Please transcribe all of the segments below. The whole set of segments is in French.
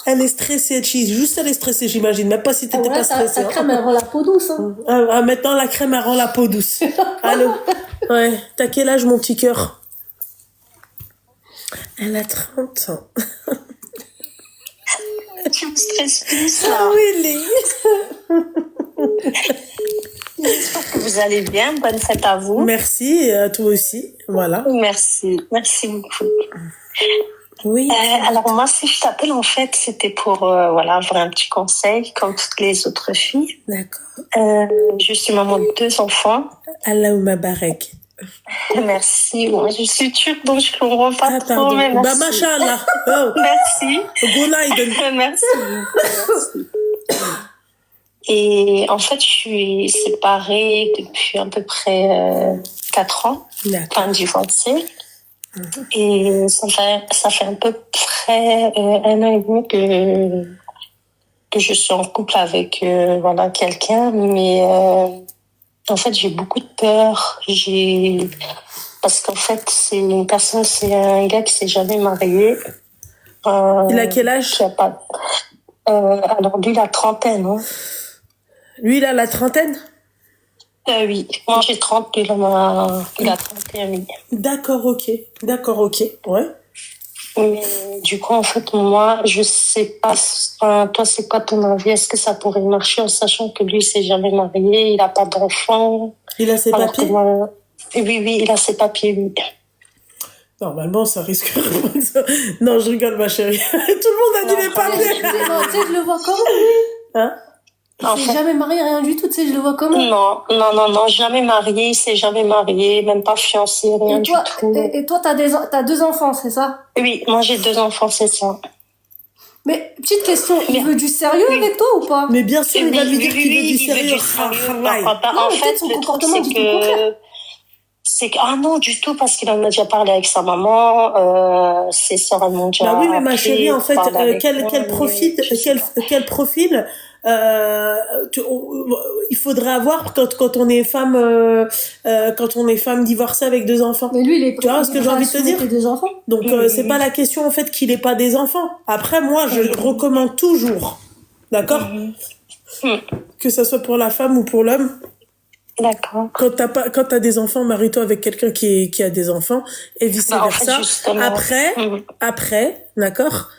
Elle est stressée, juste elle est stressée, j'imagine. Même pas si t'étais pas stressée. Ta crème, elle rend la peau douce. Hein. Maintenant, la crème, elle rend la peau douce. Allô? Ouais. T'as quel âge, mon petit cœur? Elle a 30 ans. Tu me stresses plus, là. Ah oui, Léa. J'espère que vous allez bien. Bonne fête à vous. Merci, et à toi aussi. Voilà. Merci. Merci beaucoup. Oui. Alors moi, si je t'appelle, en fait, c'était pour avoir un petit conseil, comme toutes les autres filles. D'accord. Je suis maman de 2 enfants. Allahumma barak. Merci. Moi, je suis turque, donc je comprends pas trop, pardon. mais merci. Bah, machallah. Oh. Merci. Merci. Et en fait, je suis séparée depuis à peu près 4 ans. Enfin, divorcée. Et ça fait à peu près 1 an et demi que je suis en couple avec quelqu'un, mais en fait j'ai beaucoup de peur. Parce qu'en fait c'est un gars qui s'est jamais marié. Il a quel âge? Alors lui il a 30 ans. Hein. Lui il a la trentaine? Oui, moi j'ai 30, il a 31 ans. D'accord, ok. Ouais. Mais du coup, en fait, moi, je sais pas, toi, c'est quoi ton avis? Est-ce que ça pourrait marcher en sachant que lui, il s'est jamais marié, il a pas d'enfant? Il a ses papiers? Oui, il a ses papiers, oui. Normalement, ça risque pas. Non, je rigole, ma chérie. Tout le monde a dit les papiers. Non, tu sais, je le vois comment, lui? Hein? Il s'est jamais marié, rien du tout, tu sais, je le vois comment? Non, jamais marié, il s'est jamais marié, même pas fiancé, rien du tout. Et toi, t'as 2 enfants, c'est ça? Oui, moi j'ai 2 enfants, c'est ça. Mais, petite question, il veut du sérieux avec toi ou pas? Mais bien sûr, il va lui dire qu'il veut du sérieux. En fait, son comportement dit tout le contraire. Ah non, du tout, parce qu'il en a déjà parlé avec sa maman, ses sœurs, elles m'ont déjà Bah oui, mais ma chérie, en fait, quel profil il faudrait avoir quand on est femme divorcée avec 2 enfants. Mais lui, tu vois ce que j'ai envie de te dire? Des enfants. Donc c'est pas la question en fait qu'il ait pas des enfants. Après moi, je recommande toujours, d'accord, que ça soit pour la femme ou pour l'homme. D'accord. Quand t'as des enfants, marie-toi avec quelqu'un qui a des enfants et vice versa. Après, d'accord,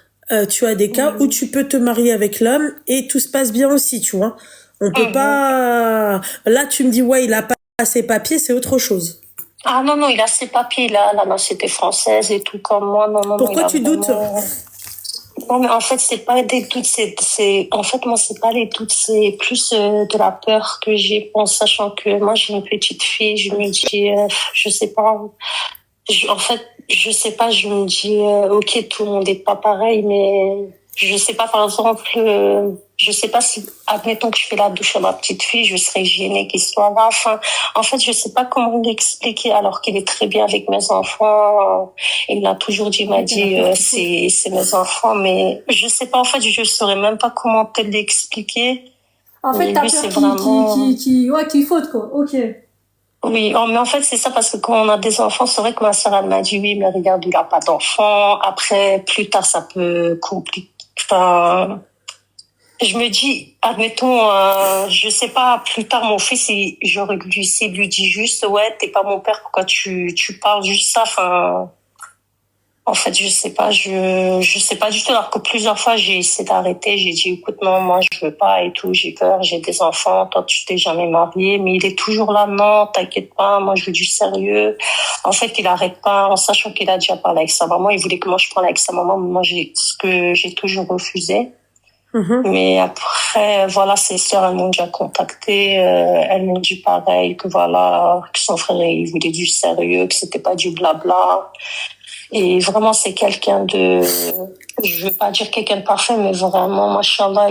tu as des cas où tu peux te marier avec l'homme et tout se passe bien aussi, tu vois. On peut pas. Là, tu me dis ouais, il a pas ses papiers, c'est autre chose. Ah non, il a ses papiers là, la nationalité française et tout comme moi. Non. Pourquoi tu doutes? Non, mais en fait, c'est pas des doutes, en fait, moi, c'est pas les doutes, c'est plus de la peur que j'ai en sachant que moi, j'ai une petite fille, je me dis, je sais pas, en fait, je sais pas, je me dis, ok, tout le monde est pas pareil, mais je sais pas, par exemple, je sais pas si, admettons que je fais la douche à ma petite fille, je serais gênée qu'il soit là. Enfin, en fait, je sais pas comment l'expliquer alors qu'il est très bien avec mes enfants. Il m'a toujours dit, c'est mes enfants, mais je sais pas, en fait, je saurais même pas comment te l'expliquer. En fait, t'as peur qu'il faute, quoi. Ok. Oui, mais en fait, c'est ça, parce que quand on a des enfants, c'est vrai que ma sœur, elle m'a dit, oui, mais regarde, il a pas d'enfant. Après, plus tard, ça peut compliquer. Enfin, je me dis, admettons, je sais pas, plus tard, mon fils, j'aurais lui dit juste, ouais, t'es pas mon père, pourquoi tu parles juste ça, enfin, en fait, je sais pas du tout, alors que plusieurs fois, j'ai essayé d'arrêter, j'ai dit, écoute, non, moi, je veux pas et tout, j'ai peur, j'ai des enfants, toi, tu t'es jamais marié, mais il est toujours là, non, t'inquiète pas, moi, je veux du sérieux. En fait, il arrête pas, en sachant qu'il a déjà parlé avec sa maman, il voulait que moi, je parle avec sa maman, mais moi, j'ai toujours refusé. Mais après, voilà, ses sœurs, elles m'ont déjà contacté, elles m'ont dit pareil, que voilà, que son frère, il voulait du sérieux, que c'était pas du blabla. Et vraiment, c'est quelqu'un je veux pas dire quelqu'un de parfait, mais vraiment, machallah,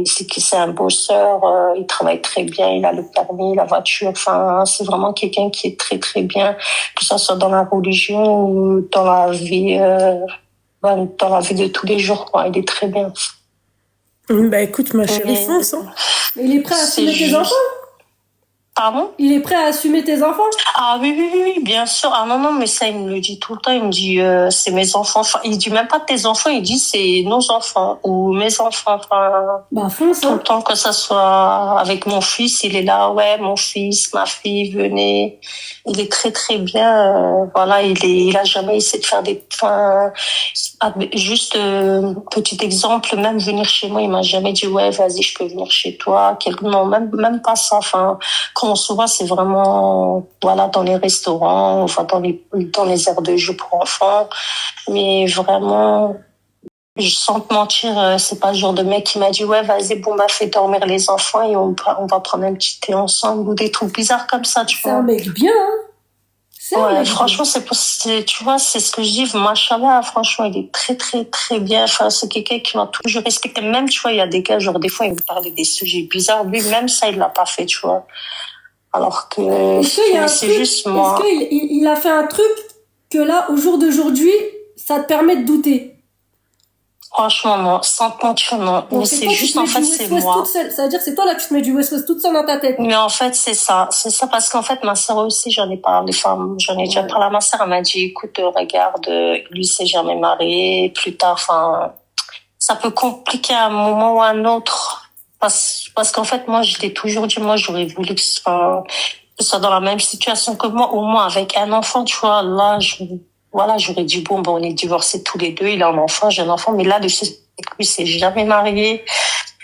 c'est un bosseur, il travaille très bien, il a le permis, la voiture, enfin, c'est vraiment quelqu'un qui est très, très bien, que ça soit dans la religion ou dans la vie de tous les jours, quoi. Il est très bien. Bah écoute, ma chérie, fonce, hein. Mais il est prêt à assumer tes enfants? Pardon? Il est prêt à assumer tes enfants? Ah oui, oui, oui, oui, bien sûr. Ah non, non, mais ça, il me le dit tout le temps. Il me dit, c'est mes enfants. Enfin, il dit même pas tes enfants, il dit c'est nos enfants ou mes enfants. Enfin, Bah, fonce, tout le hein. temps que ça soit avec mon fils, il est là, ouais, mon fils, ma fille, venez. Il est très, très bien. Voilà, il a jamais essayé de faire des, enfin, juste, petit exemple, même venir chez moi, il m'a jamais dit, ouais, vas-y, je peux venir chez toi. Non, même pas ça. Enfin, quand on se voit, c'est vraiment, voilà, dans les restaurants, enfin, dans les aires de jeu pour enfants. Mais vraiment, sans te mentir, c'est pas le genre de mec qui m'a dit, ouais, vas-y, bon, bah, fais dormir les enfants et on va prendre un petit thé ensemble ou des trucs bizarres comme ça, tu C'est un vois. mec bien, hein. C'est un Ouais, mec franchement, tu vois, c'est ce que je dis, machallah, franchement, il est très, très, très bien. Enfin, c'est quelqu'un qui m'a toujours respecté. Même, tu vois, il y a des gars, genre, des fois, ils me parlaient des sujets bizarres. Lui, même ça, il l'a pas fait, tu vois. Alors que, Est-ce qu'il y a mais un c'est truc, juste est-ce moi. qu'il a fait un truc que là, au jour d'aujourd'hui, ça te permet de douter? Franchement, non. Sans te mentir, non. Donc Mais c'est c'est toi qui juste, te en mets fait, du c'est West-West toute moi. seule. Ça veut dire que c'est toi là qui te mets du West-West toute seule dans ta tête. Mais en fait, c'est ça. C'est ça parce qu'en fait, ma sœur aussi, j'en ai parlé. Enfin, j'en ai déjà Ouais. parlé à ma sœur. Elle m'a dit, écoute, regarde, lui, s'est jamais marié. Plus tard, enfin, ça peut compliquer à un moment ou à un autre. Parce qu'en fait, moi, je l'ai toujours dit, moi, j'aurais voulu que ce soit dans la même situation que moi, au moins avec un enfant, tu vois. Là, voilà, j'aurais dit, bon, on est divorcés tous les deux, il a un enfant, j'ai un enfant, mais là, le fait que lui, s'est jamais marié.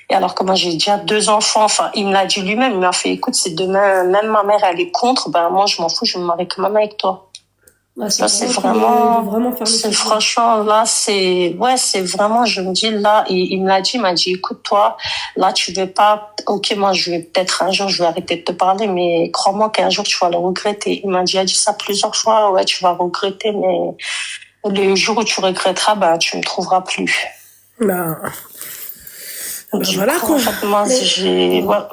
Et alors que moi, j'ai déjà 2 enfants, enfin, il me l'a dit lui-même, il m'a fait, écoute, c'est demain, même ma mère, elle est contre, ben, moi, je m'en fous, je vais me marier quand même avec toi. Ouais, Ça, c'est c'est vraiment qu'il veut vraiment, vraiment faire le c'est truc. franchement, là, ouais, c'est vraiment, je me dis, là, il me l'a dit, il m'a dit, écoute, toi, là, tu veux pas, ok, moi, je vais peut-être un jour, je vais arrêter de te parler, mais crois-moi qu'un jour, tu vas le regretter. Il a dit ça plusieurs fois, ouais, tu vas regretter, mais le jour où tu regretteras, ben, tu me trouveras plus. Bah, Du voilà coup, quoi. en fait, moi,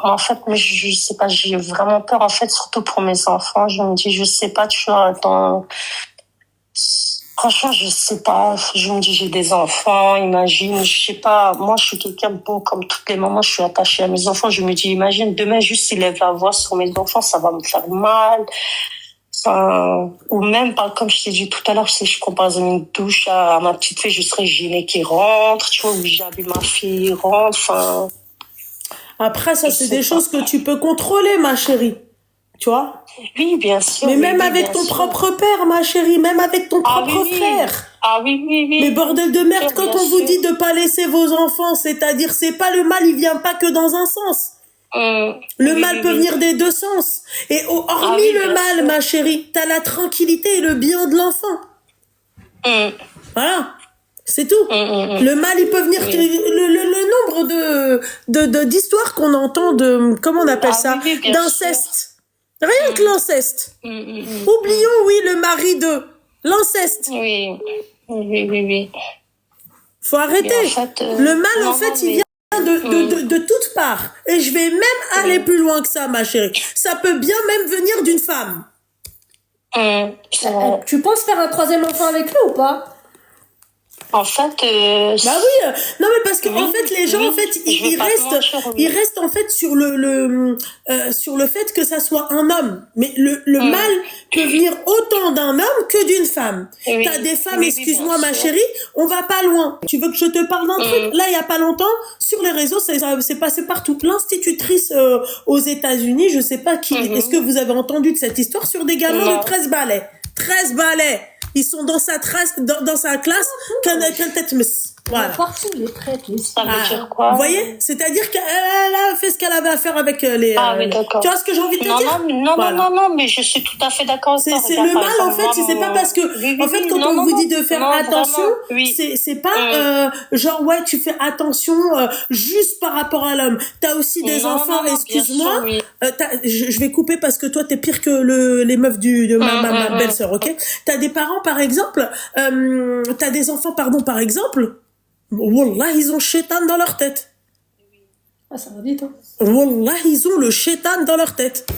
en fait, mais je sais pas, j'ai vraiment peur, en fait, surtout pour mes enfants. Je me dis, je sais pas, tu vois, franchement, je sais pas. Je me dis, j'ai des enfants, imagine, je sais pas. Moi, je suis quelqu'un, bon, comme toutes les mamans, je suis attachée à mes enfants. Je me dis, imagine, demain, juste s'il lève la voix sur mes enfants, ça va me faire mal. Enfin, ou même, comme je t'ai dit tout à l'heure, si je compare une douche à ma petite fille, je serais gênée qui rentre, tu vois, ou j'habille ma fille rentre, enfin, Après, ça, je c'est sais des pas. choses que tu peux contrôler, ma chérie. Tu vois? Oui, bien sûr. Mais oui, même oui, avec bien ton sûr. propre père, ma chérie, même avec ton Ah oui, propre oui. frère. Ah oui, oui, oui. Mais bordel de merde, Sûr, quand bien on vous sûr. dit de pas laisser vos enfants, c'est-à-dire, c'est pas le mal, il vient pas que dans un sens. Le Oui, mal oui, peut oui. venir des deux sens. Et hormis oui, le bien mal, sûr. ma chérie, t'as la tranquillité et le bien de l'enfant. Voilà. C'est tout. Le mal, il peut venir. Oui. Le nombre d'histoires qu'on entend de. Comment on appelle ça? oui, bien D'inceste. Rien que l'inceste. Oublions, oui, le mari de. L'inceste. Oui. Oui, oui, oui. Faut arrêter. Mais en fait, le mal, non, en fait, non, il vient de toutes parts. Et je vais même aller plus loin que ça, ma chérie. Ça peut bien même venir d'une femme. Tu penses faire un troisième enfant avec lui ou pas? En fait, Bah oui, non mais parce que oui, en fait les gens oui, en fait je vais ils pas te restent mentir, oui. ils restent en fait sur sur le fait que ça soit un homme, mais le mal peut venir autant d'un homme que d'une femme. Oui. T'as des femmes, Oui, excuse-moi bien ma sûr. chérie, on va pas loin. Tu veux que je te parle d'un truc? Là il y a pas longtemps sur les réseaux c'est passé partout. L'institutrice aux États-Unis, je sais pas qui, est-ce que vous avez entendu de cette histoire sur des gamins Non. de 13 balais? 13 balais. Ils sont dans sa classe qu'un tête miss. Voilà. Partout, les traites, les... Ça veut dire quoi? Vous voyez? C'est-à-dire qu'elle a fait ce qu'elle avait à faire avec les... oui, d'accord. Tu vois ce que j'ai envie de te dire? Non, Voilà. non, mais je suis tout à fait d'accord avec toi. C'est Regarde, le par mal, exemple, en fait, moi, c'est pas parce que, Oui, en fait, oui, quand non, on non, vous non. dit de faire Non, attention, vraiment, oui. c'est pas, genre, ouais, tu fais attention, juste par rapport à l'homme. T'as aussi des Non, enfants, non, bien excuse-moi. sûr, oui. Je vais couper parce que toi, t'es pire que les meufs de ma belle-sœur, ok? T'as des parents, par exemple, t'as des enfants, pardon, par exemple, wallah, ils ont shaitan dans leur tête. Ah, ça va vite, hein. Wallah, ils ont le shaitan dans leur tête.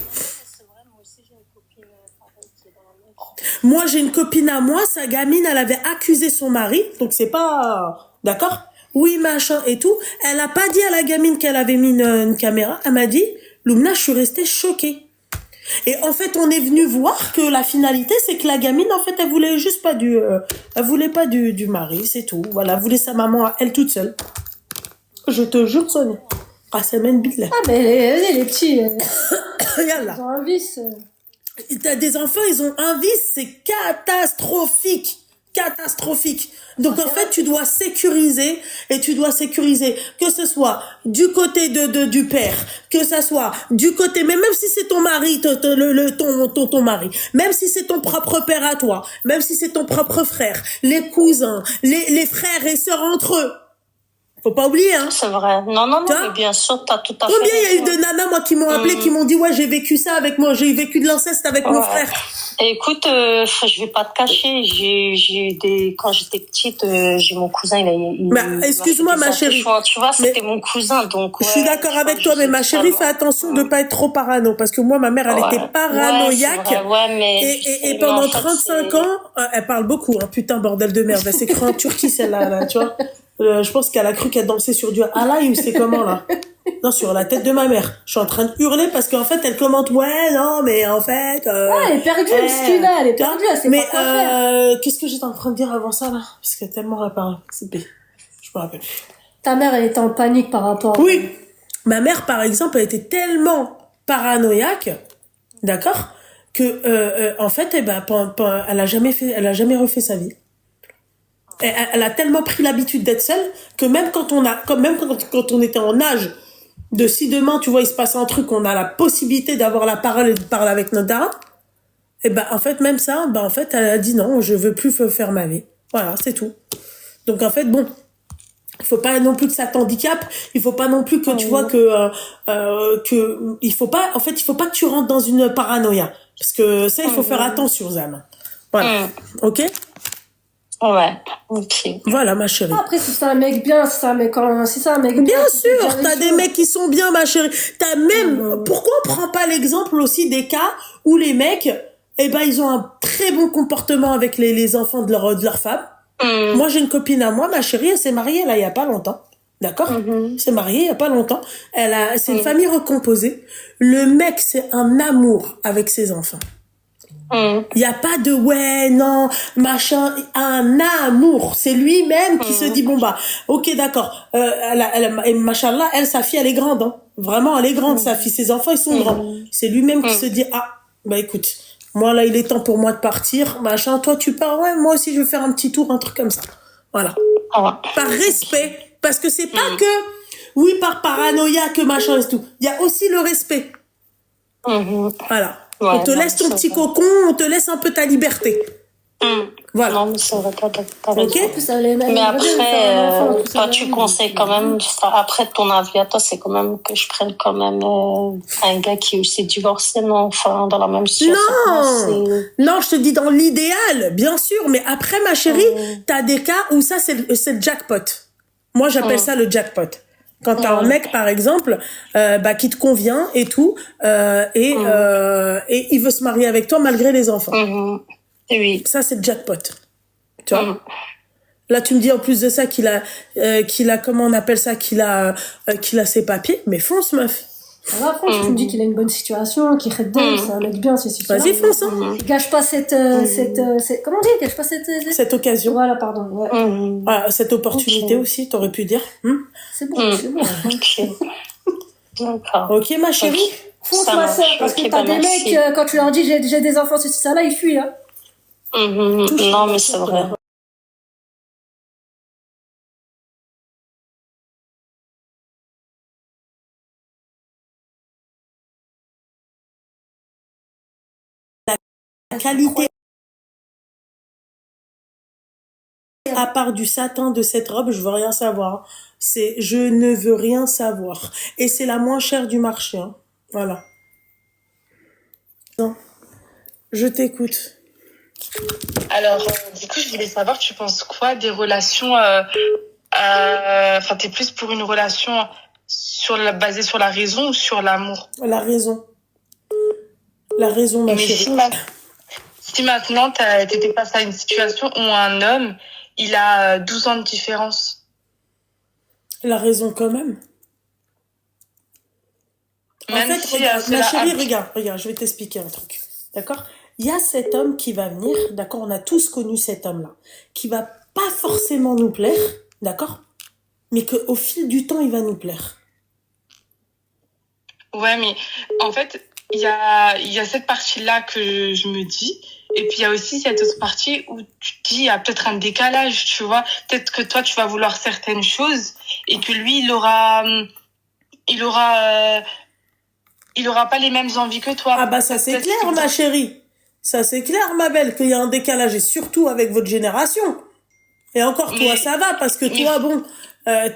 Moi, j'ai une copine à moi, sa gamine, elle avait accusé son mari, donc c'est pas... D'accord? Oui, machin et tout. Elle a pas dit à la gamine qu'elle avait mis une caméra. Elle m'a dit, Lumna, je suis restée choquée. Et en fait, on est venu voir que la finalité, c'est que la gamine, en fait, elle voulait juste pas elle voulait pas du mari, c'est tout. Voilà, elle voulait sa maman à elle toute seule. Je te jure, Sonia. Ah, ça mène bille là. Ah, mais les petits, Yallah. ils ont un vice. T'as des enfants, ils ont un vice, c'est catastrophique. Catastrophique. Donc en fait, tu dois sécuriser que ce soit du côté du père, que ça soit du côté, mais même si c'est ton mari, ton mari, même si c'est ton propre père à toi, même si c'est ton propre frère, les cousins, les frères et sœurs entre eux. Faut pas oublier, hein. C'est vrai. Non, mais bien sûr, t'as tout à fait. Combien il y a eu de nanas, moi, qui m'ont appelé, qui m'ont dit, ouais, j'ai vécu ça avec moi, j'ai vécu de l'inceste avec mon frère. Et écoute, je vais pas te cacher, j'ai eu quand j'étais petite, j'ai mon cousin, excuse-moi, ma chérie. Tu vois, c'était mon cousin, donc. Je suis d'accord avec toi, mais ma chérie, fais attention de pas être trop parano, parce que moi, ma mère, elle était paranoïaque. Et pendant 35 ans, elle parle beaucoup, hein, putain, bordel de merde. Elle s'est cru en Turquie, celle-là, là, tu vois. Je pense qu'elle a cru qu'elle dansait sur du Allah, ou c'est comment, là? Non, sur la tête de ma mère. Je suis en train de hurler parce qu'en fait, elle commente, ouais, non, mais en fait, elle est perdue, Skina, elle est perdue, elle sait pas quoi faire. Qu'est-ce que j'étais en train de dire avant ça, là? Parce qu'elle tellement elle parle. Je me rappelle plus. Ta mère, elle était en panique par rapport. Oui. Ma mère, par exemple, elle était tellement paranoïaque, d'accord, que, en fait, elle a jamais refait sa vie. Elle a tellement pris l'habitude d'être seule que même quand on était en âge de si demain, tu vois, il se passe un truc, on a la possibilité d'avoir la parole et de parler avec notre daron, et en fait, même ça, en fait, elle a dit non, je veux plus faire ma vie. Voilà, c'est tout. Donc, en fait, bon, il faut pas non plus que ça t'handicape, il faut pas non plus que tu vois il faut pas que tu rentres dans une paranoïa. Parce que ça, il faut faire attention, Zam. Voilà. Ok? Ouais, ok. Voilà, ma chérie. Après, si c'est un mec bien, si c'est un mec bien. Bien sûr, t'as des mecs qui sont bien, ma chérie. T'as même, pourquoi on prend pas l'exemple aussi des cas où les mecs, ils ont un très bon comportement avec les enfants de leur femme. Moi, j'ai une copine à moi, ma chérie, elle s'est mariée, là, il y a pas longtemps. D'accord? Elle s'est mariée, il y a pas longtemps. C'est une famille recomposée. Le mec, c'est un amour avec ses enfants. Il y a pas de ouais, non, machin, un amour. C'est lui-même qui se dit, bon, ok, d'accord. Et machallah, sa fille, elle est grande, hein. Vraiment, elle est grande, sa fille. Ses enfants, ils sont grands. C'est lui-même qui se dit, écoute, moi, là, il est temps pour moi de partir, machin. Toi, tu pars, ouais, moi aussi, je vais faire un petit tour, un truc comme ça. Voilà. Par respect. Parce que c'est pas que, par paranoïa, que machin et tout. Il y a aussi le respect. Voilà. Ouais, on te laisse ton petit cocon, on te laisse un peu ta liberté. Voilà. Non, mais c'est vrai, ok. Mais après, toi, tu conseilles quand même, après ton avis à toi, c'est quand même que je prenne quand même un gars qui s'est divorcé, non, enfin, dans la même situation. Non, je te dis dans l'idéal, bien sûr, mais après, ma chérie, t'as des cas où ça, c'est le jackpot. Moi, j'appelle ça le jackpot. Quand t'as un mec, par exemple, qui te convient et tout, et il veut se marier avec toi malgré les enfants. Oui. Ça, c'est le jackpot. Tu vois? Là, tu me dis en plus de ça qu'il a, comment on appelle ça, qu'il a ses papiers. Mais fonce, meuf. Voilà, franchement, tu me dis qu'il a une bonne situation, qu'il est dedans, c'est un mec bien, c'est super. Vas-y, fonce, hein. Gâche pas comment on dit, gâche pas cette occasion. Voilà, pardon. Ouais. Voilà, cette opportunité aussi, t'aurais pu dire. C'est bon, c'est bon. Ok. D'accord. Ok, ma chérie. Fonce, ma soeur, parce que t'as des mecs, quand tu leur dis j'ai des enfants, c'est ça là, ils fuient, hein. Non, mais c'est vrai. La qualité, à part du satin de cette robe, je veux rien savoir. Je ne veux rien savoir. Et c'est la moins chère du marché, hein. Voilà. Non. Je t'écoute. Alors, du coup, je voulais savoir, tu penses quoi des relations, t'es plus pour une relation basée sur la raison ou sur l'amour? La raison. La raison, ma chérie. Si maintenant, t'étais face à une situation où un homme, il a 12 ans de différence. La raison quand même. En Même fait, si regarde, ma cela chérie, implique. regarde, je vais t'expliquer un truc. D'accord? Il y a cet homme qui va venir, d'accord? On a tous connu cet homme-là, qui va pas forcément nous plaire, d'accord? Mais qu'au fil du temps, il va nous plaire. Ouais, mais en fait, il y a cette partie-là que je me dis. Et puis, il y a aussi cette autre partie où tu te dis, il y a peut-être un décalage, tu vois. Peut-être que toi, tu vas vouloir certaines choses et que lui, il aura, il aura pas les mêmes envies que toi. Ah bah ça c'est Peut-être clair, qu'il ma voudra- chérie. Ça c'est clair, ma belle, qu'il y a un décalage, et surtout avec votre génération. Et encore, toi, Mais, ça va, parce que mais, toi, bon,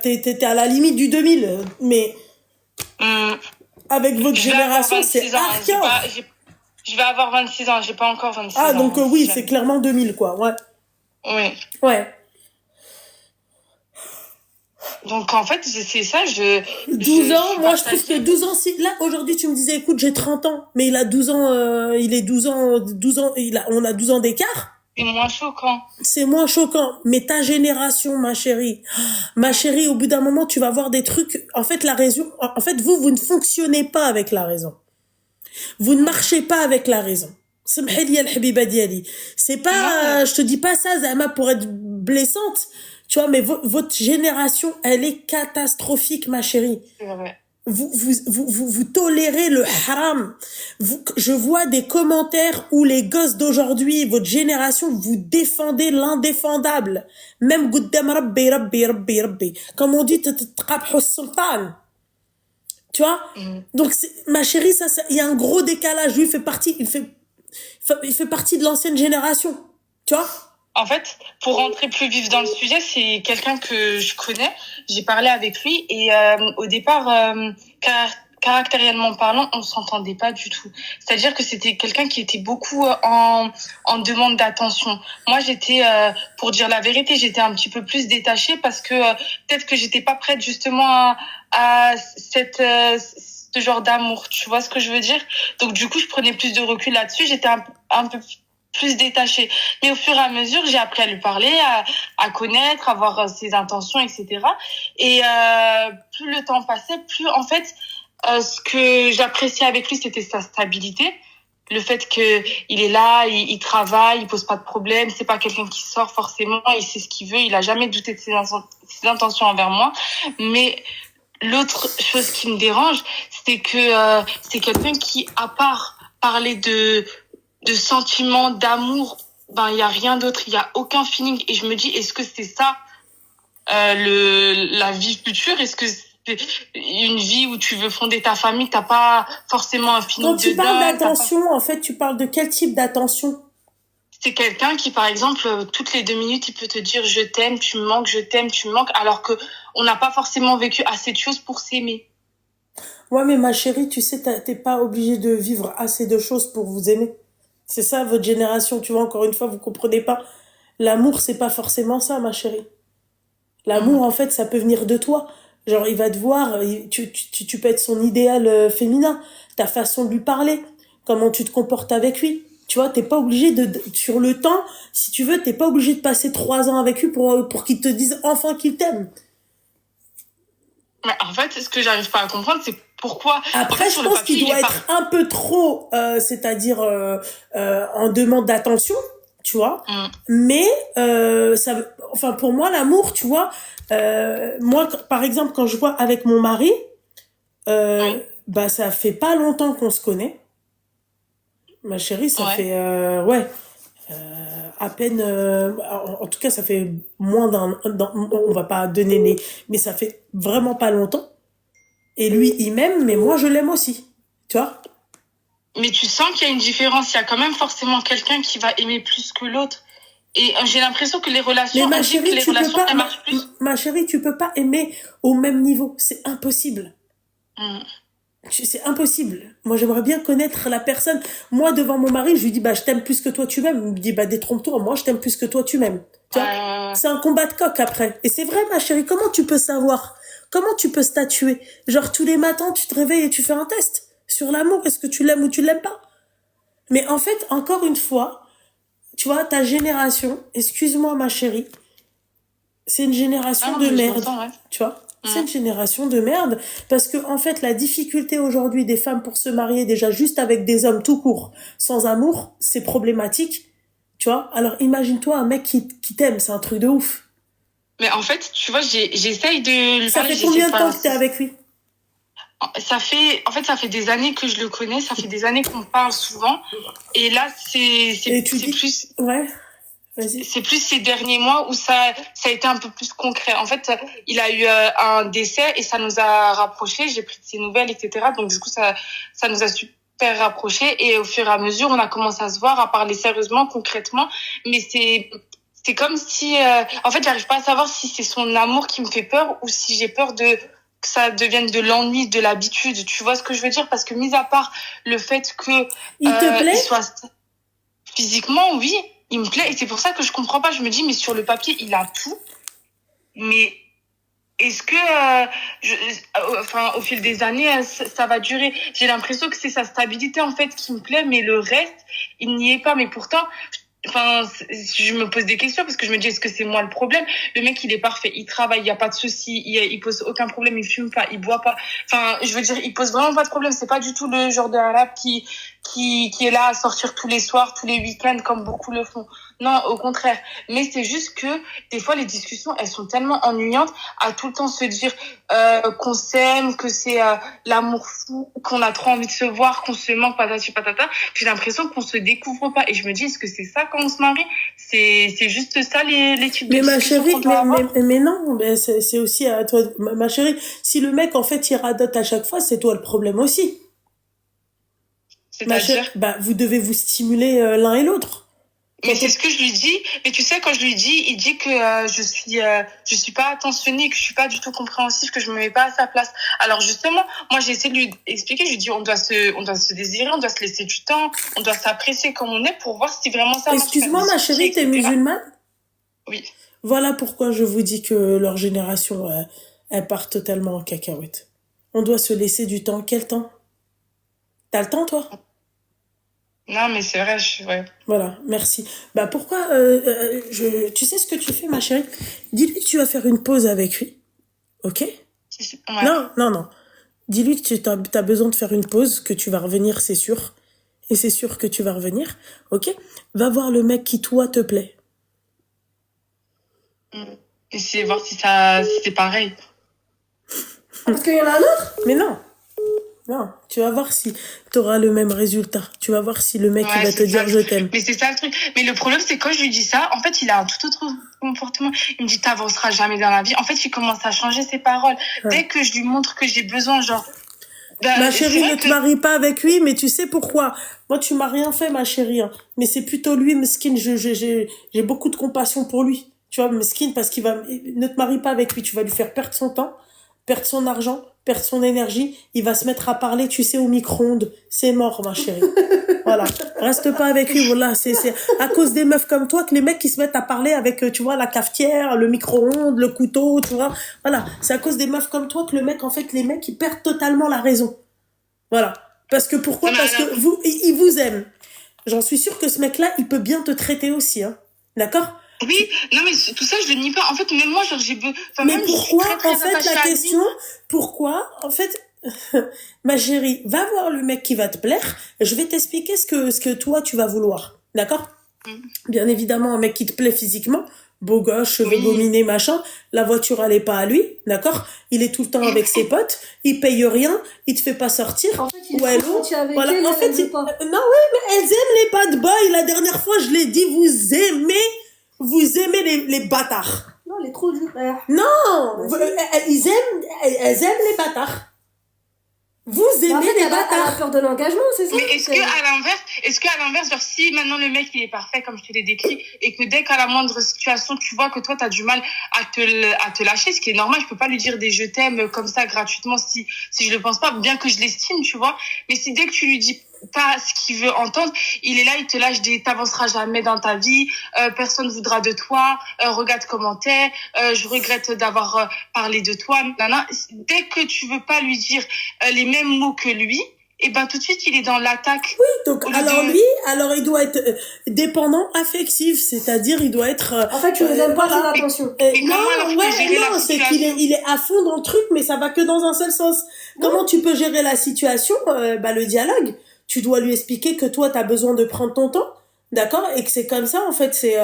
t'es à la limite du 2000. Mais avec votre je vais avoir génération, c'est 26 ans. hardcore. Je vais avoir 26 ans. J'ai pas encore 26 Ah, ans. donc Si oui, jamais. c'est clairement 2000, quoi. Ouais. Oui. Ouais. Donc, en fait, c'est ça, 12 ans, suis moi je trouve que partagée. 12 ans, si, là aujourd'hui tu me disais, écoute, j'ai 30 ans, mais il a 12 ans, il est 12 ans, on a 12 ans d'écart, C'est moins choquant. c'est moins choquant. Mais ta génération, ma chérie, au bout d'un moment, tu vas voir des trucs, en fait, la raison, en fait, vous ne fonctionnez pas avec la raison. Vous ne marchez pas avec la raison. Samheli al habiba diali. C'est pas, je te dis pas ça, Zama, pour être blessante, tu vois, mais votre génération, elle est catastrophique, ma chérie. C'est vrai. Vous tolérez le haram. Je vois des commentaires où les gosses d'aujourd'hui, votre génération, vous défendez l'indéfendable. Même قدام ربي ربي ربي ربي. Comme on dit, تقابحوا السلطان. Tu vois? Donc, ma chérie, il y a un gros décalage. Lui, il fait partie de l'ancienne génération. Tu vois? En fait, pour rentrer plus vif dans le sujet, c'est quelqu'un que je connais. J'ai parlé avec lui et au départ, caractériellement parlant, on s'entendait pas du tout. C'est-à-dire que c'était quelqu'un qui était beaucoup en demande d'attention. Moi, j'étais, pour dire la vérité, j'étais un petit peu plus détachée parce que peut-être que j'étais pas prête justement à ce genre d'amour. Tu vois ce que je veux dire? Donc du coup, je prenais plus de recul là-dessus. J'étais un peu plus détachée. Mais au fur et à mesure, j'ai appris à lui parler, à connaître, à voir ses intentions, etc. Et plus le temps passait, plus en fait, ce que j'appréciais avec lui, c'était sa stabilité. Le fait que il est là, il travaille, il pose pas de problème, c'est pas quelqu'un qui sort forcément, il sait ce qu'il veut, il a jamais douté de ses intentions envers moi. Mais l'autre chose qui me dérange, c'est que c'est quelqu'un qui, à part parler de sentiments, d'amour, ben il y a rien d'autre, il y a aucun feeling. Et je me dis, est-ce que c'est ça la vie future? Est-ce que c'est une vie où tu veux fonder ta famille, t'as pas forcément un feeling Quand tu de parles dingue, d'attention, en fait, tu parles de quel type d'attention? c'est quelqu'un qui, par exemple, toutes les 2 minutes, il peut te dire je t'aime, tu me manques, je t'aime, tu me manques, alors que on n'a pas forcément vécu assez de choses pour s'aimer. Ouais, mais ma chérie, tu sais, t'es pas obligée de vivre assez de choses pour vous aimer. C'est ça, votre génération, tu vois, encore une fois, vous comprenez pas. L'amour, c'est pas forcément ça, ma chérie. L'amour, en fait, ça peut venir de toi. Genre, il va te voir, tu peux être son idéal féminin, ta façon de lui parler, comment tu te comportes avec lui. Tu vois, t'es pas obligé sur le temps, si tu veux, t'es pas obligé de passer 3 ans avec lui pour qu'il te dise enfin qu'il t'aime. Mais en fait, ce que j'arrive pas à comprendre, c'est pourquoi. Après, en fait, je sur le pense papier, qu'il doit être un peu trop, c'est-à-dire en demande d'attention, tu vois. Mais enfin pour moi, l'amour, tu vois, moi, par exemple, quand je vois avec mon mari, bah ça fait pas longtemps qu'on se connaît. Ma chérie, ça fait à peine, en tout cas, ça fait moins on va pas donner mais ça fait vraiment pas longtemps. Et lui, il m'aime, mais moi, je l'aime aussi. Tu vois? Mais tu sens qu'il y a une différence. Il y a quand même forcément quelqu'un qui va aimer plus que l'autre. Et j'ai l'impression que les relations, Mais ma on dit que chérie, les relations, elles marchent plus. ma chérie, tu peux pas aimer au même niveau. C'est impossible. C'est impossible. Moi, j'aimerais bien connaître la personne. Moi, devant mon mari, je lui dis, bah, je t'aime plus que toi, tu m'aimes. Il me dit, bah, détrompe-toi. Moi, je t'aime plus que toi, tu m'aimes. Tu vois? C'est un combat de coq après. Et c'est vrai, ma chérie. Comment tu peux savoir? Comment tu peux statuer? Genre, tous les matins, tu te réveilles et tu fais un test sur l'amour. Est-ce que tu l'aimes ou tu l'aimes pas? Mais en fait, encore une fois, tu vois, ta génération, excuse-moi, ma chérie, c'est une génération de merde. Tu vois? C'est une génération de merde. Parce que, en fait, la difficulté aujourd'hui des femmes pour se marier, déjà juste avec des hommes tout court, sans amour, c'est problématique. Tu vois? Alors, imagine-toi un mec qui t'aime, c'est un truc de ouf. Mais en fait, tu vois, j'essaye de lui Ça parler, fait combien de j'essaie temps pas. que t'es avec lui? Ça fait des années que je le connais, ça fait des années qu'on parle souvent. Et là, Et tu dis... plus, Ouais, vas-y. c'est plus ces derniers mois où ça a été un peu plus concret. En fait, il a eu un décès et ça nous a rapprochés. J'ai pris de ses nouvelles, etc. Donc, du coup, ça nous a super rapprochés. Et au fur et à mesure, on a commencé à se voir, à parler sérieusement, concrètement. Mais c'est comme si, en fait, j'arrive pas à savoir si c'est son amour qui me fait peur ou si j'ai peur que ça devienne de l'ennui, de l'habitude. Tu vois ce que je veux dire? Parce que mis à part le fait que Il te plaît? il soit physiquement, oui, il me plaît. Et c'est pour ça que je comprends pas. Je me dis, mais sur le papier, il a tout. Mais est-ce que, enfin, au fil des années, ça va durer? J'ai l'impression que c'est sa stabilité en fait qui me plaît, mais le reste, il n'y est pas. Mais pourtant, enfin, je me pose des questions parce que je me dis, est-ce que c'est moi le problème? Le mec, il est parfait, il travaille, il y a pas de souci, il pose aucun problème, il fume pas, il boit pas. Enfin, je veux dire, il pose vraiment pas de problème. C'est pas du tout le genre de arabe qui est là à sortir tous les soirs, tous les week-ends comme beaucoup le font. Non, au contraire. Mais c'est juste que des fois les discussions, elles sont tellement ennuyantes à tout le temps se dire qu'on s'aime, que c'est l'amour fou, qu'on a trop envie de se voir, qu'on se manque, patati patata. J'ai l'impression qu'on se découvre pas. Et je me dis, est-ce que c'est ça quand on se marie? C'est juste ça les types de Mais ma discussions chérie, qu'on doit avoir? mais non, mais c'est aussi à toi, ma chérie. Si le mec, en fait, il radote à chaque fois, c'est toi le problème aussi. Ma chérie, C'est-à-dire? bah, vous devez vous stimuler l'un et l'autre. Mais c'est ce que je lui dis. Et tu sais, quand je lui dis, il dit que je suis pas attentionnée, que je suis pas du tout compréhensive, que je me mets pas à sa place. Alors justement, moi j'ai essayé de lui expliquer. Je lui dis, on doit se désirer, on doit se laisser du temps, on doit s'apprécier comme on est pour voir si vraiment ça marche. Excuse-moi, ma chérie, t'es musulmane? Oui. Voilà pourquoi je vous dis que leur génération, elle part totalement en cacahuète. On doit se laisser du temps. Quel temps? T'as le temps, toi? Non, mais c'est vrai, ouais. Voilà, merci. Bah pourquoi tu sais ce que tu fais, ma chérie? Dis-lui que tu vas faire une pause avec lui, ok? Ouais. Non. Dis-lui que t'as besoin de faire une pause, que tu vas revenir, c'est sûr. Et c'est sûr que tu vas revenir, ok? Va voir le mec qui, toi, te plaît. Essayer de voir si c'est pareil. Parce qu'il y en a un autre. Mais non, tu vas voir si t'auras le même résultat. Tu vas voir si le mec il va te dire je t'aime. Mais c'est ça le truc. Mais le problème, c'est quand je lui dis ça, en fait, il a un tout autre comportement. Il me dit, t'avanceras jamais dans la vie. En fait, il commence à changer ses paroles. Ouais. Dès que je lui montre que j'ai besoin, genre... Ma chérie, ne te marie pas avec lui, mais tu sais pourquoi? Moi, tu m'as rien fait, ma chérie. Hein. Mais c'est plutôt lui, mesquine. J'ai beaucoup de compassion pour lui. Tu vois, mesquine, parce qu'il va... Ne te marie pas avec lui. Tu vas lui faire perdre son temps, perdre son argent, perdre son énergie. Il va se mettre à parler, tu sais, au micro-ondes. C'est mort, ma chérie. Voilà. Reste pas avec lui, voilà. C'est à cause des meufs comme toi que les mecs qui se mettent à parler avec, tu vois, la cafetière, le micro-ondes, le couteau, tu vois. Voilà. C'est à cause des meufs comme toi que le mec, en fait, les mecs, ils perdent totalement la raison. Voilà. Parce que pourquoi? Parce que il vous aime. J'en suis sûre que ce mec-là, il peut bien te traiter aussi, hein. D'accord? Oui, non mais tout ça je le nie pas. En fait, même moi, genre j'ai mais pourquoi, en fait, la question, pourquoi, en fait, ma chérie, va voir le mec qui va te plaire. Je vais t'expliquer ce que toi tu vas vouloir. D'accord? Bien évidemment, un mec qui te plaît physiquement, beau gosse, cheveux gominés, machin, la voiture elle est pas à lui, d'accord? Il est tout le temps avec ses potes, il paye rien, il te fait pas sortir. En fait, il est trop gentil avec voilà. elle, En fait, elle pas. non, oui, mais elles aiment les bad boys. La dernière fois, je l'ai dit, vous aimez les bâtards. Non, elle est trop dure. Non, elles aiment les bâtards. Vous aimez en fait, les elle a bâtards. peur de l'engagement, c'est ça? Mais est-ce qu'à l'inverse, genre si maintenant le mec il est parfait comme je te l'ai décrit et que dès qu'à la moindre situation tu vois que toi t'as du mal à te lâcher, ce qui est normal, je peux pas lui dire des je t'aime comme ça gratuitement si je le pense pas, bien que je l'estime, tu vois. Mais si dès que tu lui dis pas ce qu'il veut entendre, il est là, il te lâche des t'avanceras jamais dans ta vie, personne voudra de toi, regarde comment t'es, je regrette d'avoir parlé de toi, nana. Dès que tu veux pas lui dire les mêmes mots que lui, et ben tout de suite il est dans l'attaque. Donc, Au lieu alors de- lui, alors il doit être dépendant affectif, c'est-à-dire il doit être... En fait, tu les aimes pas, voilà. faire attention. Mais Non, comment alors tu peux gérer la c'est qu'il est, situation? il est à fond dans le truc, mais ça va que dans un seul sens. Comment tu peux gérer la situation? Le dialogue. Tu dois lui expliquer que toi, t'as besoin de prendre ton temps, d'accord? Et que c'est comme ça, en fait, c'est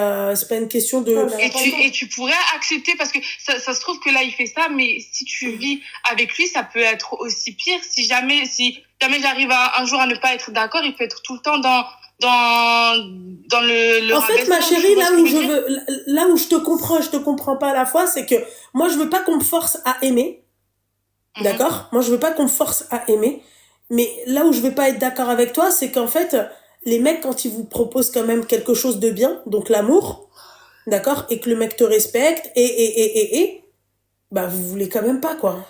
pas une question de... Ah, mais- Et tu pourrais accepter parce que ça se trouve que là il fait ça, mais si tu vis avec lui, ça peut être aussi pire. Si jamais j'arrive un jour à ne pas être d'accord, il peut être tout le temps dans le En fait, ma rabaissement, chérie, tu vois là ce que où je veux dire? là où je te comprends pas à la fois, c'est que moi, je veux pas qu'on me force à aimer, Mhm. d'accord? Moi, je veux pas qu'on me force à aimer. Mais là où je vais pas être d'accord avec toi, c'est qu'en fait, les mecs, quand ils vous proposent quand même quelque chose de bien, donc l'amour, d'accord? Et que le mec te respecte, bah, vous voulez quand même pas, quoi.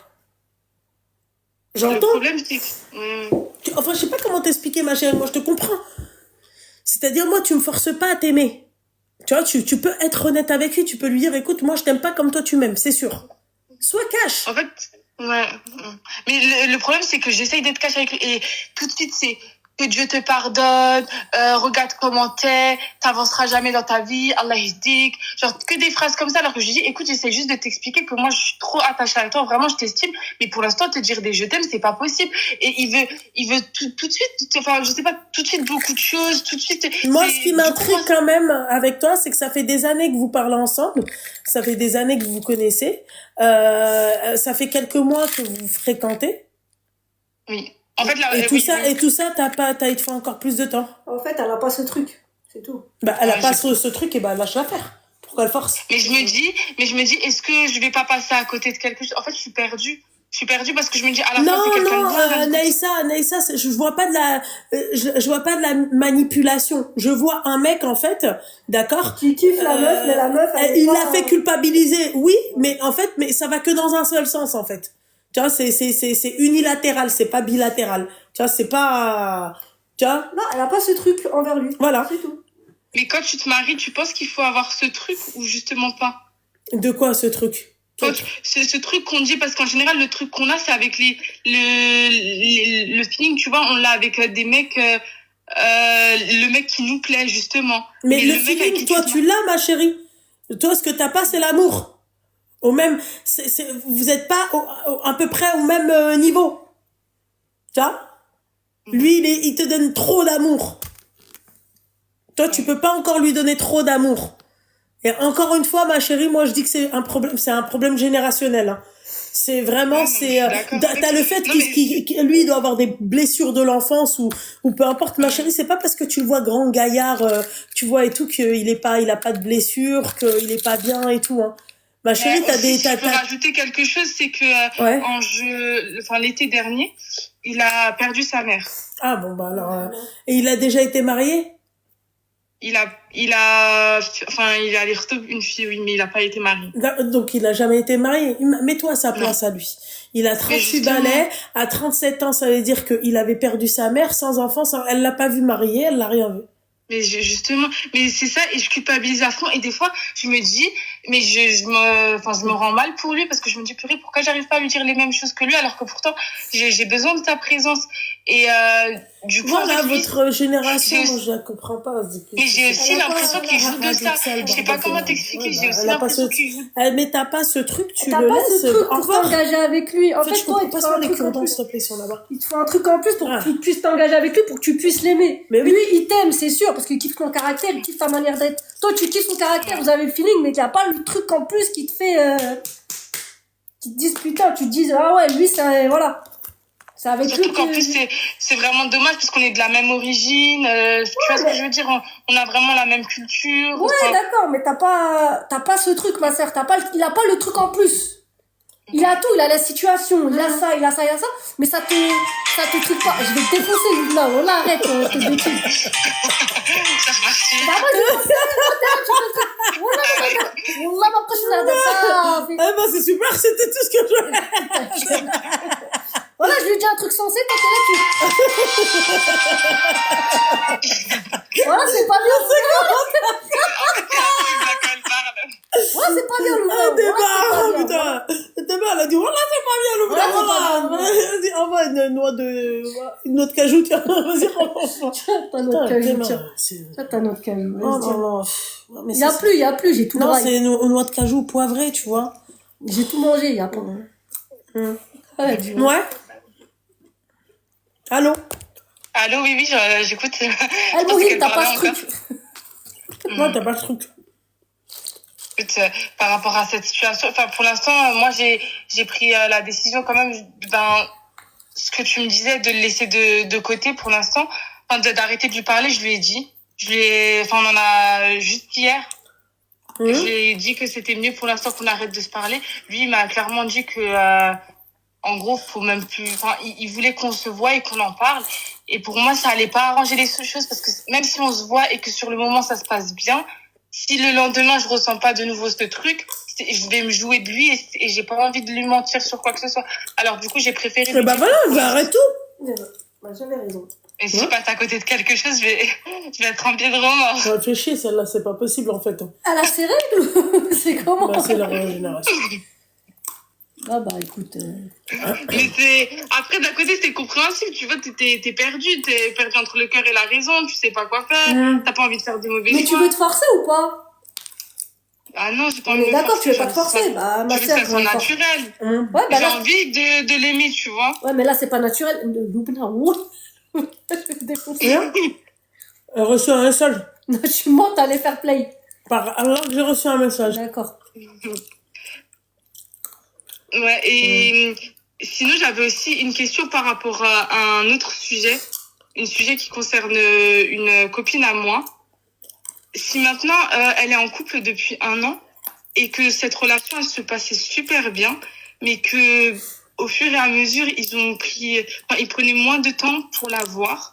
Le J'entends. problème c'est que Enfin, je sais pas comment t'expliquer, ma chérie, moi, je te comprends. C'est-à-dire, moi, tu me forces pas à t'aimer. Tu vois, tu peux être honnête avec lui, tu peux lui dire, écoute, moi, je t'aime pas comme toi, tu m'aimes, c'est sûr. Sois cash. en fait, ouais. Mais le problème, c'est que j'essaye d'être cash avec lui. Et tout de suite, c'est que Dieu te pardonne, regarde comment t'avanceras jamais dans ta vie, Allah yahdik. Genre, que des phrases comme ça, alors que je lui dis, écoute, j'essaie juste de t'expliquer que moi, je suis trop attachée à toi, vraiment, je t'estime. Mais pour l'instant, te dire des je t'aime, c'est pas possible. Et il veut tout de suite, enfin, je sais pas, tout de suite beaucoup de choses, tout de suite. Moi, c'est- ce qui du coup, m'intrigue moi, quand même avec toi, c'est que ça fait des années que vous parlez ensemble, ça fait des années que vous vous connaissez, ça fait quelques mois que vous vous fréquentez, oui. En fait, là, et tout oui, ça, oui. et tout ça, il te faut encore plus de temps. En fait, elle a pas ce truc. C'est tout. Bah, elle a Ouais, pas je- ce truc, et bah, lâche-la faire. Pourquoi elle force? Mais je me dis, est-ce que je vais pas passer à côté de quelque chose? En fait, je suis perdue. Je suis perdue parce que je me dis, à la fin, c'est quelqu'un de bien. d'un coup. Naïssa, je vois pas de la, je vois pas de la manipulation. Je vois un mec, en fait, d'accord? Tu kiffes la meuf, mais la meuf, elle est Il pas- l'a fait culpabiliser, oui, mais en fait, mais ça va que dans un seul sens, en fait. Tu vois, c'est unilatéral, c'est pas bilatéral. Tu vois, c'est pas, tu vois, Non, elle a pas ce truc envers lui. voilà. C'est tout. Mais quand tu te maries, tu penses qu'il faut avoir ce truc ou justement pas? De quoi, ce truc? C'est ce truc qu'on dit parce qu'en général, le truc qu'on a, c'est avec le feeling, tu vois, on l'a avec des mecs, le mec qui nous plaît, justement. Mais le mec avec feeling, qui toi, te tu l'as, ma chérie. Toi, ce que t'as pas, c'est l'amour. Au même, vous êtes pas à peu près au même niveau. Tu vois? Lui, il te donne trop d'amour. Toi, tu peux pas encore lui donner trop d'amour. Et encore une fois, ma chérie, moi, je dis que c'est un problème générationnel, hein. C'est vraiment, Ouais, non, je suis d'accord avec t'as le toi. fait Non, lui, il doit avoir des blessures de l'enfance ou peu importe, ma chérie, c'est pas parce que tu le vois grand gaillard, tu vois et tout, il a pas de blessure, qu'il est pas bien et tout, hein. Ma chérie, si je peux rajouter quelque chose, c'est que Ouais. l'été dernier, il a perdu sa mère. Ah bon, bah alors, et il a déjà été marié? Il allé retrouver une fille, oui, mais il a pas été marié. Donc, il a jamais été marié. Mets-toi à sa place à lui. Il a 38 justement. balais. À 37 ans, ça veut dire qu'il avait perdu sa mère sans enfant. Elle l'a pas vu mariée, elle l'a rien vu. Mais justement, mais c'est ça, et je culpabilise à fond, et des fois, je me dis, mais je me rends mal pour lui, parce que je me dis, purée, pourquoi j'arrive pas à lui dire les mêmes choses que lui, alors que pourtant, j'ai besoin de sa présence. Et, du coup, Voilà, en fait, votre génération, j'ai- moi, je la comprends pas. mais j'ai aussi Elle a pas- l'impression qu'il joue de ça. Je sais pas comment t'expliquer, j'ai aussi l'impression qu'il joue. Mais t'as pas ce truc, tu T'as le pas laisses ce truc en pour retard. t'engager avec lui. En fait, je toi, comprends il te pas faut sur un les truc en cure-dents, plus. s'il te plaît, ils sont là-bas. Il te faut un truc en plus pour Ah. que tu puisses t'engager avec lui, pour que tu puisses l'aimer. Mais oui. Lui, il t'aime, c'est sûr, parce qu'il kiffe ton caractère, il kiffe ta manière d'être. Toi, tu kiffes son caractère, vous avez le feeling, mais il n'y a pas le truc en plus qui te fait, qui te dise, putain, tu te dises, ah ouais, lui, c'est, voilà. C'est avec lui Surtout qu'en que... plus, c'est vraiment dommage parce qu'on est de la même origine. Tu vois ce que je veux dire? On a vraiment la même culture. Ouais, Enfin, d'accord, mais t'as pas ce truc, ma sœur. Il a pas le truc en plus. Il a tout, il a la situation, il a ça, il a ça, il a ça. Mais ça te truc pas. Je vais te défoncer, Luna. On arrête, tes bêtises. ça marche. Bah, moi, je pense que Wallah, ma coche, là, de ça. Ah bah c'est super, c'était tout ce que je... Voilà, je lui dis un truc sensé, toi, t'es là, tu... Voilà, c'est pas bien. Elle parle. Ouais, c'est pas bien, Luna. Ah, t'es Voilà, c'est marrant, pas bien. putain. demain, elle a dit, voilà, c'est pas bien, le Voilà, c'est pas voilà. bien, Elle a dit, envoie une noix de cajou, tiens, vas-y, renvoie. T'as notre caillou, Putain, tiens. c'est... T'as notre caillou. Oh Vas-y, tiens. non, non. Pff, ouais, mais Il y a plus, j'ai tout non, braillé. c'est une noix de cajou poivrée, tu vois. J'ai tout mangé, il y a pas. Ouais, dis moi. Ouais. Allô? Allô, oui, j'écoute. Elle Maureen, t'as pas ce truc. Ouais, t'as pas le truc. Écoute, par rapport à cette situation, enfin, pour l'instant, moi, j'ai pris la décision quand même, ce que tu me disais, de le laisser de côté pour l'instant, enfin, d'arrêter de lui parler, je lui ai dit. On en a juste hier. Je lui ai dit que c'était mieux pour l'instant qu'on arrête de se parler. Lui, il m'a clairement dit que, en gros, faut même plus, enfin, il voulait qu'on se voie et qu'on en parle. Et pour moi, ça allait pas arranger les choses parce que même si on se voit et que sur le moment ça se passe bien, si le lendemain je ressens pas de nouveau ce truc, je vais me jouer de lui et j'ai pas envie de lui mentir sur quoi que ce soit. Alors du coup, j'ai préféré. Et bah voilà, j'arrête tout. Bah, j'avais raison. Et si je passe à côté de quelque chose, je vais être en pied de remords. Ça fait chier, celle-là, c'est pas possible en fait. Elle a ses règles. C'est comment? Bah, c'est la régénération. Ah bah écoute. Mais après d'un côté c'est compréhensible, tu vois, t'es perdu entre le cœur et la raison, tu sais pas quoi faire, t'as pas envie de faire des mauvais choix. Mais tu veux te forcer ou pas? Ah non, j'ai pas On envie de est me d'accord, forcer, tu veux pas te forcer. Bah ma je veux sœur. que ça soit naturel. Ouais, bah J'ai là. envie de l'aimer, tu vois. Ouais, mais là c'est pas naturel. Loubna, je vais te défoncer. Rien. J'ai reçu un message. Non, tu mens, t'allais faire play. Alors que j'ai reçu un message. D'accord. Ouais, et sinon j'avais aussi une question par rapport à un autre sujet, un sujet qui concerne une copine à moi. Si maintenant elle est en couple depuis 1 an et que cette relation elle se passait super bien, mais que au fur et à mesure ils prenaient moins de temps pour la voir.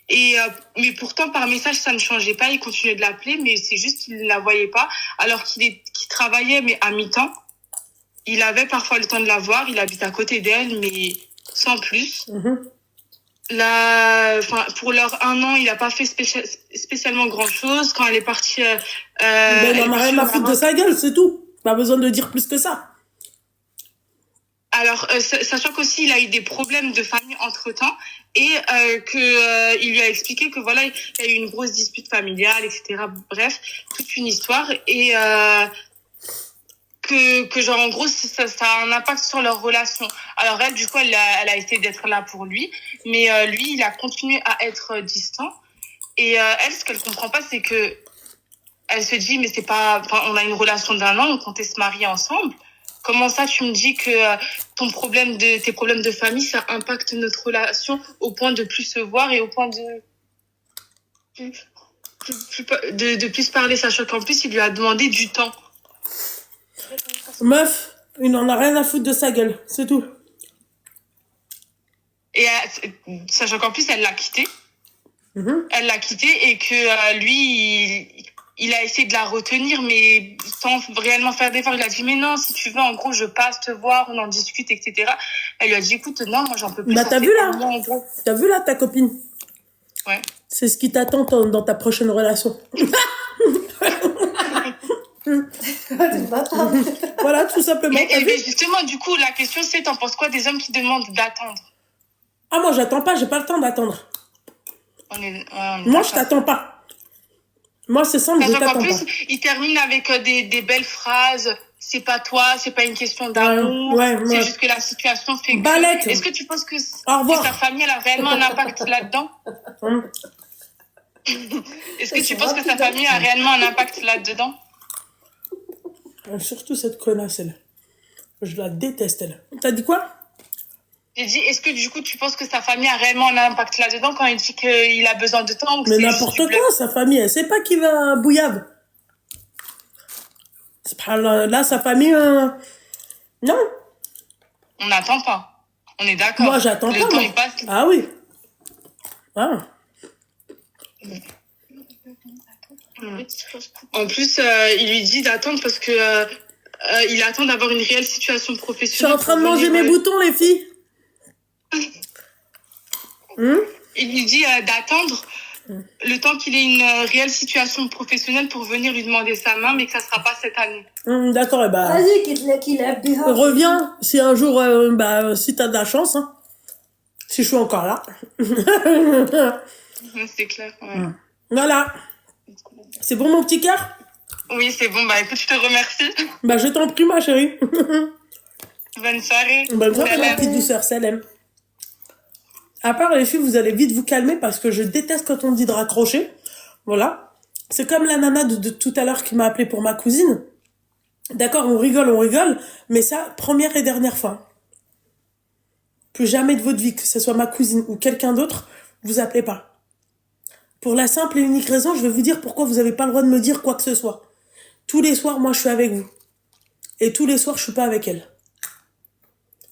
Et mais pourtant par message ça ne changeait pas, il continuait de l'appeler, mais c'est juste qu'il ne la voyait pas, alors qu'il travaillait mais à mi-temps. Il avait parfois le temps de la voir, il habite à côté d'elle, mais sans plus. Pour leur 1 an, il a pas fait spécialement grand chose. Quand elle est partie, Ben, il en a rien à foutre de sa gueule, c'est tout. Pas besoin de dire plus que ça. Alors, sachant qu'aussi il a eu des problèmes de famille entre-temps et il lui a expliqué que voilà, il y a eu une grosse dispute familiale, etc. Bref, toute une histoire et que genre en gros ça a un impact sur leur relation. Alors elle du coup elle a essayé d'être là pour lui, mais lui il a continué à être distant et elle ce qu'elle comprend pas c'est que elle se dit mais c'est pas, enfin on a une relation d'1 an, on comptait se marier ensemble. Comment ça tu me dis que tes problèmes de famille ça impacte notre relation au point de plus se voir et au point de plus parler, sachant qu'en plus il lui a demandé du temps. Meuf, il n'en a rien à foutre de sa gueule, c'est tout. Et sachant qu'en plus elle l'a quitté. Elle l'a quitté et que lui il a essayé de la retenir mais sans réellement faire d'efforts. Il a dit mais non, si tu veux en gros je passe te voir, on en discute, etc. Elle lui a dit écoute non, moi j'en peux plus. Bah t'as vu là, ta copine? Ouais. C'est ce qui t'attend dans ta prochaine relation. Voilà, tout simplement. Mais justement, du coup, la question c'est, t'en penses quoi des hommes qui demandent d'attendre? Ah moi j'attends pas, j'ai pas le temps d'attendre. Moi je t'attends pas. Moi c'est simple, je t'attends pas. En plus, il termine avec des belles phrases. C'est pas toi, c'est pas une question d'amour. C'est juste que la situation fait que... Est-ce que tu penses que sa famille elle a réellement un impact là-dedans? Est-ce que tu penses que sa famille a réellement un impact là-dedans? Surtout cette connasse, elle. Je la déteste, elle. T'as dit quoi? J'ai dit, est-ce que du coup tu penses que sa famille a réellement un impact là-dedans quand il dit qu'il a besoin de temps ou que mais n'importe quoi, sa famille, elle sait pas qu'il va bouillave. Là, sa famille, non. On n'attend pas. On est d'accord. Moi, j'attends pas. Le temps, il passe. Ah oui. Ah. En plus, il lui dit d'attendre parce que il attend d'avoir une réelle situation professionnelle. Je suis en train de manger mes boutons, les filles. Il lui dit d'attendre le temps qu'il ait une réelle situation professionnelle pour venir lui demander sa main, mais que ça sera pas cette année. D'accord, et bah, Vas-y, qu'il a bien. reviens si un jour, si t'as de la chance, hein. Si je suis encore là. Ouais, c'est clair. Ouais. Voilà. C'est bon, mon petit cœur? Oui, c'est bon. Bah écoute, je te remercie. Bah, je t'en prie, ma chérie. Bonne soirée. Bonne soirée, ma Salam. petite douceur, salam. À part les filles, vous allez vite vous calmer parce que je déteste quand on dit de raccrocher. Voilà. C'est comme la nana de tout à l'heure qui m'a appelé pour ma cousine. D'accord, on rigole, mais ça, première et dernière fois. Plus jamais de votre vie, que ce soit ma cousine ou quelqu'un d'autre, vous appelez pas. Pour la simple et unique raison, je vais vous dire pourquoi vous n'avez pas le droit de me dire quoi que ce soit. Tous les soirs, moi, je suis avec vous. Et tous les soirs, je suis pas avec elle.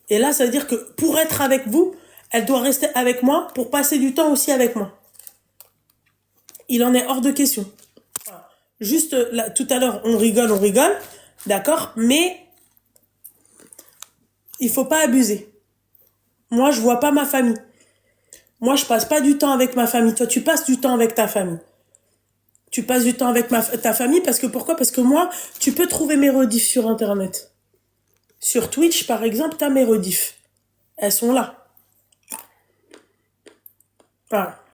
Et là, ça veut dire que pour être avec vous, elle doit rester avec moi pour passer du temps aussi avec moi. Il en est hors de question. Voilà. Juste, là, tout à l'heure, on rigole, d'accord, mais il faut pas abuser. Moi, je vois pas ma famille. Moi, je passe pas du temps avec ma famille. Toi, tu passes du temps avec ta famille. Tu passes du temps avec ta famille parce que pourquoi? Parce que moi, tu peux trouver mes rediffs sur Internet. Sur Twitch, par exemple, t'as mes rediffs. Elles sont là. Voilà.